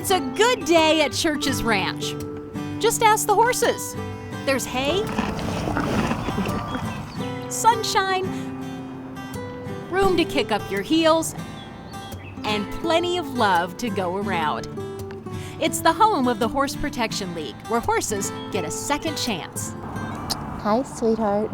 It's a good day at Church's Ranch. Just ask the horses. There's hay, sunshine, room to kick up your heels, and plenty of love to go around. It's the home of the Horse Protection League, where horses get a second chance. Hi, sweetheart.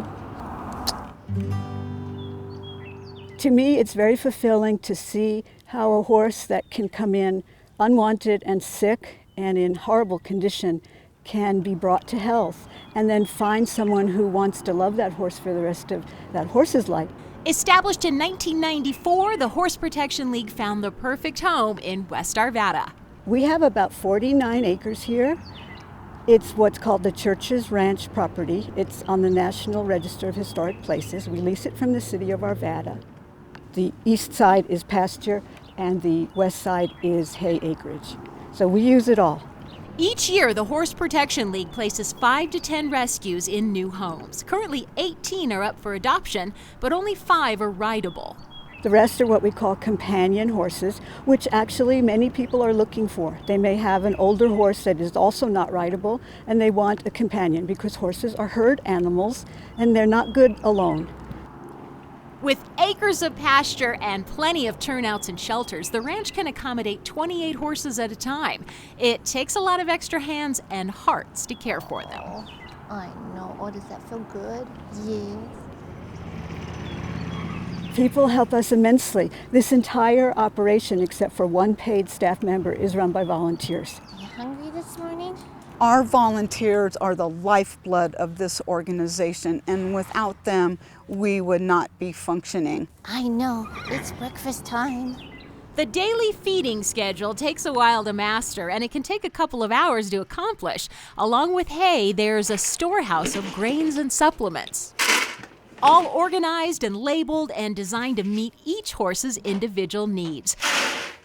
To me, it's very fulfilling to see how a horse that can come in unwanted and sick and in horrible condition can be brought to health, and then find someone who wants to love that horse for the rest of that horse's life. Established in 1994, the Horse Protection League found the perfect home in West Arvada. We have about 49 acres here. It's what's called the Church's Ranch property. It's on the National Register of Historic Places. We lease it from the city of Arvada. The east side is pasture and the west side is hay acreage. So we use it all. Each year, the Horse Protection League places 5 to 10 rescues in new homes. Currently, 18 are up for adoption, but only 5 are rideable. The rest are what we call companion horses, which actually many people are looking for. They may have an older horse that is also not rideable, and they want a companion because horses are herd animals and they're not good alone. With acres of pasture and plenty of turnouts and shelters, the ranch can accommodate 28 horses at a time. It takes a lot of extra hands and hearts to care for them. Oh, I know. Oh, does that feel good? Yes. People help us immensely. This entire operation, except for one paid staff member, is run by volunteers. Are you hungry this morning? Our volunteers are the lifeblood of this organization, and without them, we would not be functioning. I know. It's breakfast time. The daily feeding schedule takes a while to master, and it can take a couple of hours to accomplish. Along with hay, there's a storehouse of grains and supplements, all organized and labeled and designed to meet each horse's individual needs.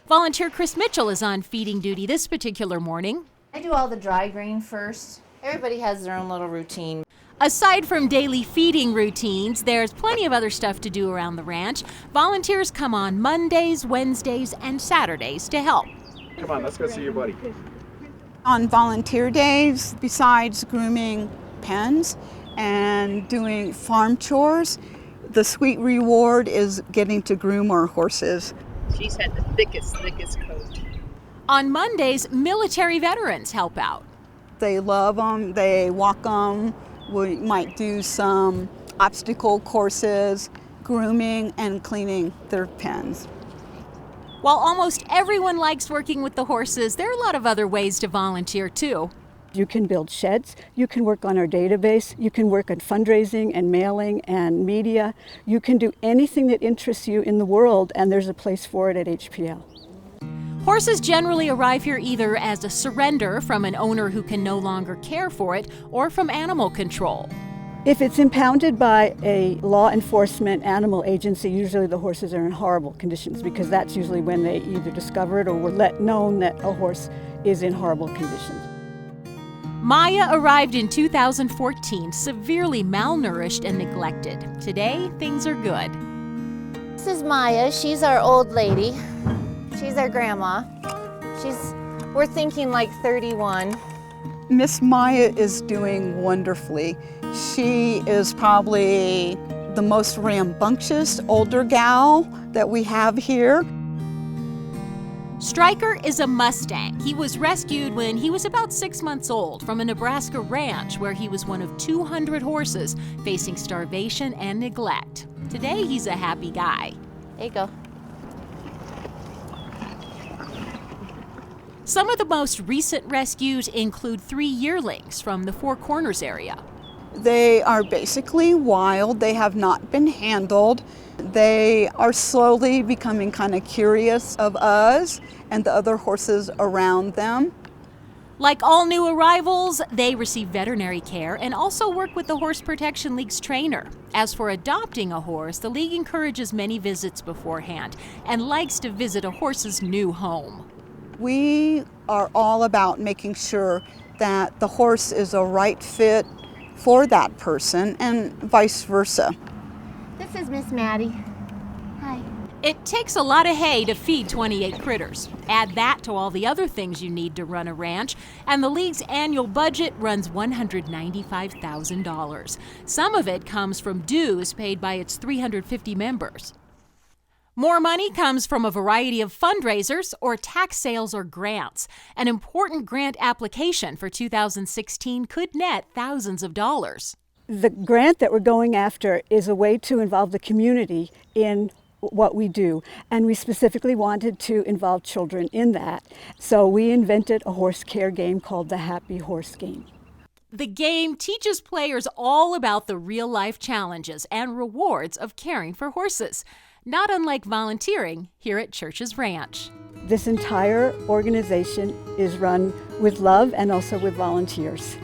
Volunteer Chris Mitchell is on feeding duty this particular morning. I do all the dry grain first. Everybody has their own little routine. Aside from daily feeding routines, there's plenty of other stuff to do around the ranch. Volunteers come on Mondays, Wednesdays, and Saturdays to help. Come on, let's go see your buddy. On volunteer days, besides grooming pens and doing farm chores, the sweet reward is getting to groom our horses. She's had the thickest coat. On Mondays, military veterans help out. They love them, they walk them. We might do some obstacle courses, grooming and cleaning their pens. While almost everyone likes working with the horses, there are a lot of other ways to volunteer too. You can build sheds, you can work on our database, you can work on fundraising and mailing and media. You can do anything that interests you in the world, and there's a place for it at HPL. Horses generally arrive here either as a surrender from an owner who can no longer care for it, or from animal control. If it's impounded by a law enforcement animal agency, usually the horses are in horrible conditions, because that's usually when they either discover it or were let known that a horse is in horrible conditions. Maya arrived in 2014, severely malnourished and neglected. Today, things are good. This is Maya. She's our old lady. She's our grandma. We're thinking like 31. Miss Maya is doing wonderfully. She is probably the most rambunctious older gal that we have here. Stryker is a Mustang. He was rescued when he was about 6 months old from a Nebraska ranch where he was one of 200 horses facing starvation and neglect. Today, he's a happy guy. There you go. Some of the most recent rescues include 3 yearlings from the Four Corners area. They are basically wild. They have not been handled. They are slowly becoming kind of curious of us and the other horses around them. Like all new arrivals, they receive veterinary care and also work with the Horse Protection League's trainer. As for adopting a horse, the league encourages many visits beforehand and likes to visit a horse's new home. We are all about making sure that the horse is a right fit for that person and vice versa. This is Miss Maddie. Hi. It takes a lot of hay to feed 28 critters. Add that to all the other things you need to run a ranch, and the league's annual budget runs $195,000. Some of it comes from dues paid by its 350 members. More money comes from a variety of fundraisers or tax sales or grants. An important grant application for 2016 could net thousands of dollars. The grant that we're going after is a way to involve the community in what we do, and we specifically wanted to involve children in that. So we invented a horse care game called the Happy Horse Game. The game teaches players all about the real-life challenges and rewards of caring for horses, not unlike volunteering here at Church's Ranch. This entire organization is run with love and also with volunteers.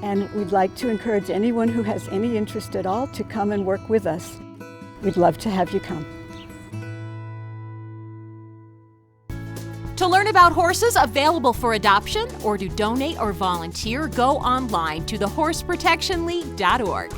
And we'd like to encourage anyone who has any interest at all to come and work with us. We'd love to have you come. To learn about horses available for adoption or to donate or volunteer, go online to thehorseprotectionleague.org.